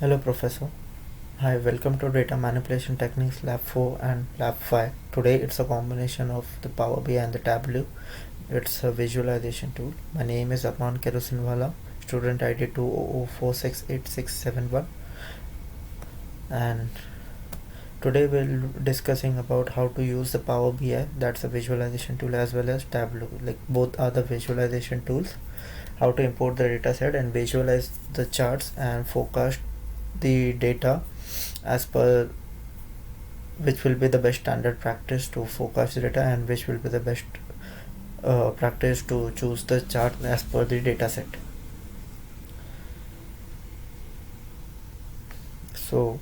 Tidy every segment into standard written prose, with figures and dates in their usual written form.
Hello, Professor. Hi, welcome to Data Manipulation Techniques Lab 4 and Lab 5. Today it's a combination of the Power BI and the Tableau. It's a visualization tool. My name is Arman Kerosinwala, student ID 200468671, and today we'll discussing about how to use the Power BI, that's a visualization tool, as well as Tableau. Like both are the visualization tools. How to import the data set and visualize the charts and forecast the data as per which will be the best standard practice to forecast the data and which will be the best practice to choose the chart as per the data set. So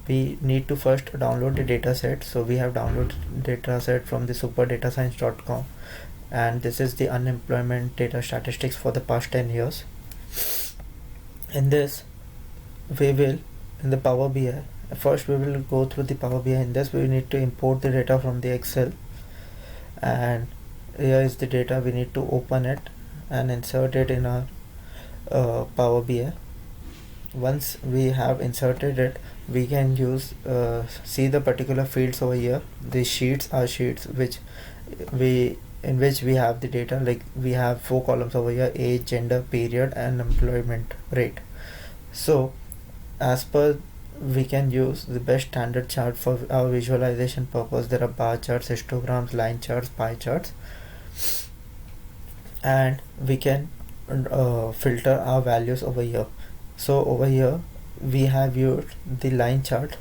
we need to first download the data set. So we have downloaded data set from the superdatascience.com, and this is the unemployment data statistics for the past 10 years. In this we will, in the Power BI, first we will go through the Power BI. In this we need to import the data from the Excel, and here is the data. We need to open it and insert it in our Power BI. Once we have inserted it, we can use see the particular fields over here. The sheets are sheets which we have the data. Like we have 4 columns over here: age, gender, period, and employment rate. So as per, we can use the best standard chart for our visualization purpose. There are bar charts, histograms, line charts, pie charts, and we can filter our values over here. So over here we have used the line chart.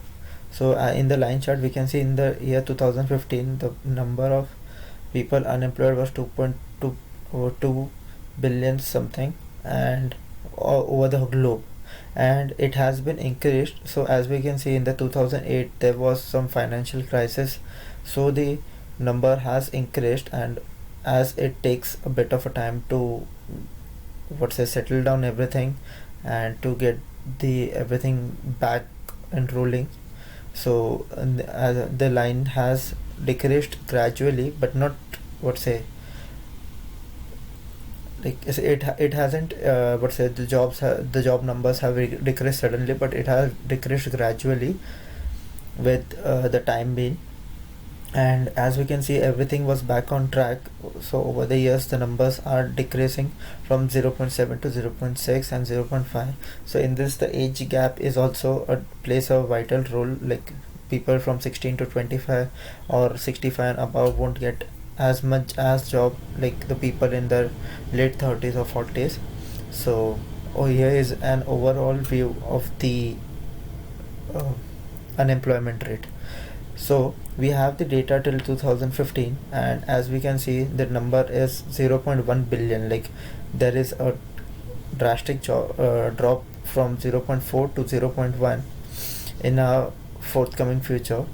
So in the line chart we can see in the year 2015 the number of people unemployed was 2.2 or 2 billion something, and over the globe, and it has been increased. So as we can see, in the 2008 there was some financial crisis, so the number has increased, and as it takes a bit of a time to settle down everything and to get the everything back and rolling. So the line has decreased gradually, but not it hasn't the job numbers have decreased suddenly, but it has decreased gradually with the time being. And as we can see, everything was back on track. So over the years the numbers are decreasing from 0.7 to 0.6 and 0.5. So in this, the age gap is also plays a vital role. Like people from 16 to 25 or 65 and above won't get as much as job like the people in their late 30s or 40s. So here is an overall view of the uh, unemployment rate. So we have the data till 2015, and as we can see, the number is 0.1 billion. Like there is a drastic drop from 0.4 to 0.1 in a forthcoming future,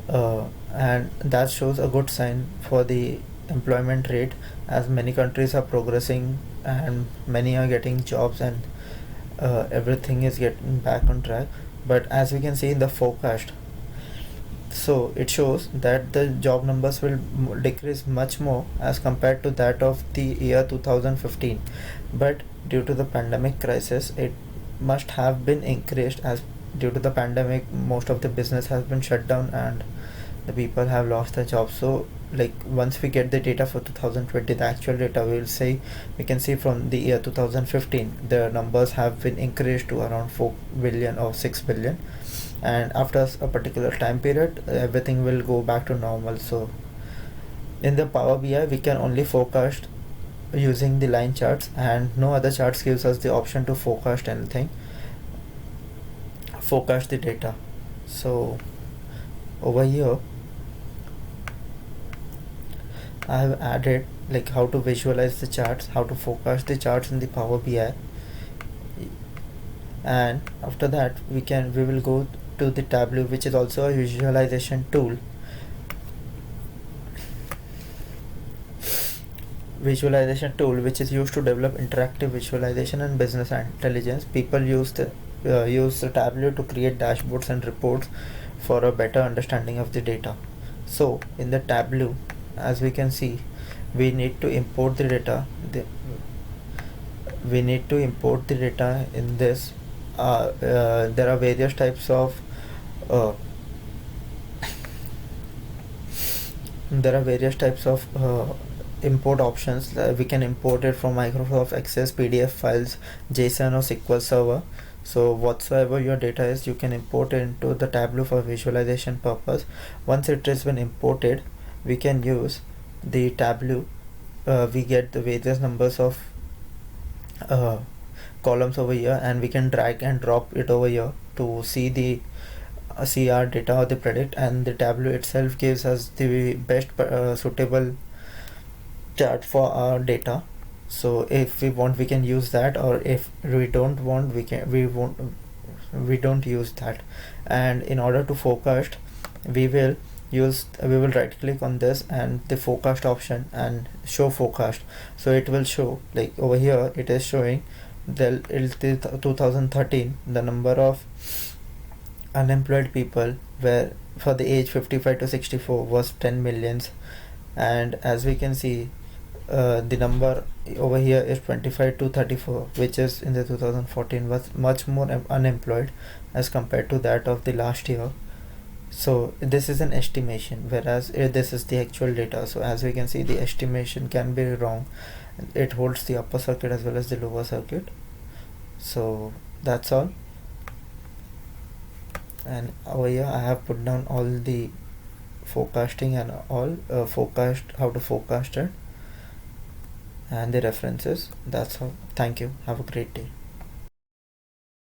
and that shows a good sign for the employment rate, as many countries are progressing and many are getting jobs, and everything is getting back on track. But as we can see in the forecast, so it shows that the job numbers will decrease much more as compared to that of the year 2015. But due to the pandemic crisis, it must have been increased, as due to the pandemic most of the business has been shut down and the people have lost their jobs. So like once we get the data for 2020, the actual data, we can see from the year 2015 the numbers have been increased to around 4 billion or 6 billion, and after a particular time period everything will go back to normal. So in the Power BI we can only forecast using the line charts, and no other charts gives us the option to forecast anything, forecast the data. So over here I have added like how to visualize the charts, how to forecast the charts in the Power BI, and after that we will go to the Tableau, which is also a visualization tool. Which is used to develop interactive visualization and business intelligence. People use the Tableau to create dashboards and reports for a better understanding of the data. So in the Tableau, as we can see, we need to import the data. we need to import the data in this. There are various types of uh, import options. We can import it from Microsoft Access, PDF files, JSON or SQL Server. So whatsoever your data is, you can import it into the Tableau for visualization purpose. Once it has been imported, we can use the Tableau. We get the various numbers of uh, columns over here, and we can drag and drop it over here to see the see our data or the predict, and the Tableau itself gives us the best suitable chart for our data. So if we want, we can use that, or if we don't want, we don't use that. And in order to forecast, we will right click on this and the forecast option and show forecast. So it will show, like over here it is showing the 2013 the number of unemployed people were for the age 55 to 64 was 10 millions. And as we can see, the number over here is 25 to 34, which is in the 2014 was much more unemployed as compared to that of the last year. So this is an estimation, whereas this is the actual data. So as we can see, the estimation can be wrong. It holds the upper circuit as well as the lower circuit. So that's all. And over here I have put down all the forecasting and all forecast, how to forecast it, and the references. That's all. Thank you. Have a great day.